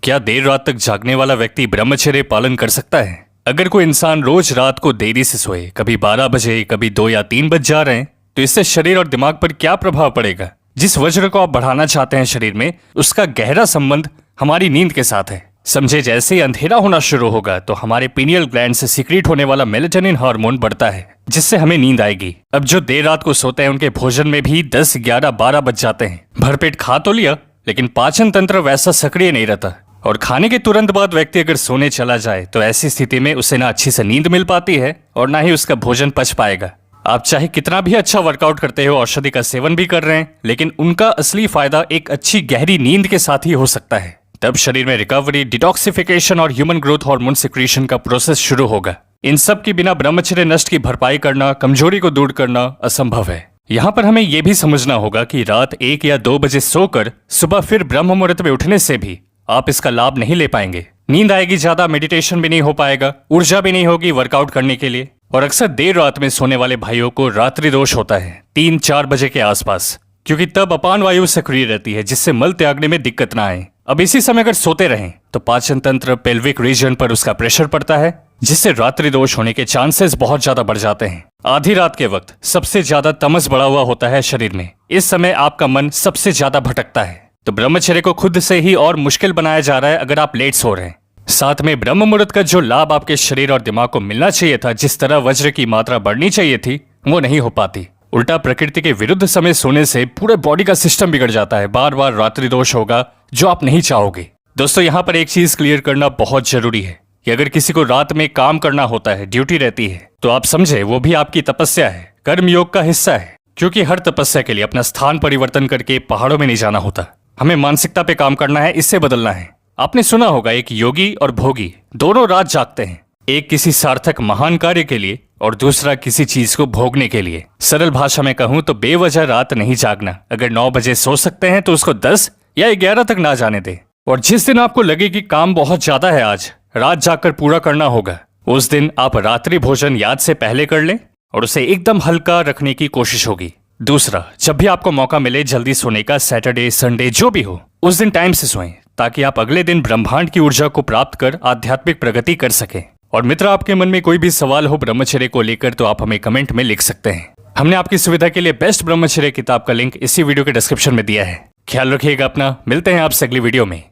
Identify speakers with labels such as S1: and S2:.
S1: क्या देर रात तक जागने वाला व्यक्ति ब्रह्मचर्य पालन कर सकता है? अगर कोई इंसान रोज रात को देरी से सोए, कभी 12 बजे, कभी 2 या 3 बज जा रहे हैं, तो इससे शरीर और दिमाग पर क्या प्रभाव पड़ेगा? जिस वज्र को आप बढ़ाना चाहते हैं शरीर में, उसका गहरा संबंध हमारी नींद के साथ है। समझे, जैसे ही अंधेरा होना शुरू होगा तो हमारे पीनियल ग्लैंड से सीक्रेट होने वाला मेलेटोनिन हार्मोन बढ़ता है, जिससे हमें नींद आएगी। अब जो देर रात को सोते हैं उनके भोजन में भी 10, 11, 12 बज जाते हैं। भरपेट खा तो लिया, लेकिन पाचन तंत्र वैसा सक्रिय नहीं रहता, और खाने के तुरंत बाद व्यक्ति अगर सोने चला जाए तो ऐसी स्थिति में उसे ना अच्छी से नींद मिल पाती है और ना ही उसका भोजन पच पाएगा। आप चाहे कितना भी अच्छा वर्कआउट करते हो, औषधि का सेवन भी कर रहे हैं, लेकिन उनका असली फायदा एक अच्छी गहरी नींद के साथ ही हो सकता है। तब शरीर में रिकवरी, डिटॉक्सिफिकेशन और ह्यूमन ग्रोथ हार्मोन सिक्रीशन का प्रोसेस शुरू होगा। इन सब के बिना ब्रह्मचर्य नष्ट की भरपाई करना, कमजोरी को दूर करना असंभव है। यहाँ पर हमें यह भी समझना होगा कि रात 1 या 2 बजे सोकर सुबह फिर ब्रह्म मुहूर्त में उठने से भी आप इसका लाभ नहीं ले पाएंगे। नींद आएगी ज्यादा, मेडिटेशन भी नहीं हो पाएगा, ऊर्जा भी नहीं होगी वर्कआउट करने के लिए। और अक्सर देर रात में सोने वाले भाइयों को रात्रि दोष होता है 3-4 बजे के आसपास, क्योंकि तब अपान वायु सक्रिय रहती है, जिससे मल त्यागने में दिक्कत ना आए। अब इसी समय अगर सोते रहें तो पाचन तंत्र, पेल्विक रीजन पर उसका प्रेशर पड़ता है, जिससे रात्रि दोष होने के चांसेस बहुत ज्यादा बढ़ जाते हैं। आधी रात के वक्त सबसे ज्यादा तमस बढ़ा हुआ होता है शरीर में। इस समय आपका मन सबसे ज्यादा भटकता है, तो ब्रह्मचर्य को खुद से ही और मुश्किल बनाया जा रहा है अगर आप लेट सो रहे हैं। साथ में ब्रह्म मुहूर्त का जो लाभ आपके शरीर और दिमाग को मिलना चाहिए था, जिस तरह वज्र की मात्रा बढ़नी चाहिए थी, वो नहीं हो पाती। उल्टा प्रकृति के विरुद्ध समय सोने से पूरे बॉडी का सिस्टम बिगड़ जाता है। बार बार रात्रि दोष होगा, जो आप नहीं चाहोगे। दोस्तों, यहाँ पर एक चीज क्लियर करना बहुत जरूरी है कि अगर किसी को रात में काम करना होता है, ड्यूटी रहती है, तो आप समझे वो भी आपकी तपस्या है, कर्म योग का हिस्सा है। क्योंकि हर तपस्या के लिए अपना स्थान परिवर्तन करके पहाड़ों में नहीं जाना होता। हमें मानसिकता पे काम करना है, इससे बदलना है। आपने सुना होगा, एक योगी और भोगी दोनों रात जागते हैं, एक किसी सार्थक महान कार्य के लिए और दूसरा किसी चीज को भोगने के लिए। सरल भाषा में कहूं तो बेवजह रात नहीं जागना। अगर 9 बजे सो सकते हैं तो उसको 10 या 11 तक ना जाने दें। और जिस दिन आपको लगे कि काम बहुत ज्यादा है, आज रात जागकर पूरा करना होगा, उस दिन आप रात्रि भोजन याद से पहले कर लें और उसे एकदम हल्का रखने की कोशिश होगी। दूसरा, जब भी आपको मौका मिले जल्दी सोने का, सैटरडे, संडे जो भी हो, उस दिन टाइम से सोएं, ताकि आप अगले दिन ब्रह्मांड की ऊर्जा को प्राप्त कर आध्यात्मिक प्रगति कर सकें। और मित्र, आपके मन में कोई भी सवाल हो ब्रह्मचर्य को लेकर तो आप हमें कमेंट में लिख सकते हैं। हमने आपकी सुविधा के लिए बेस्ट ब्रह्मचर्य किताब का लिंक इसी वीडियो के डिस्क्रिप्शन में दिया है। ख्याल रखिएगा अपना, मिलते हैं आपसे अगली वीडियो में।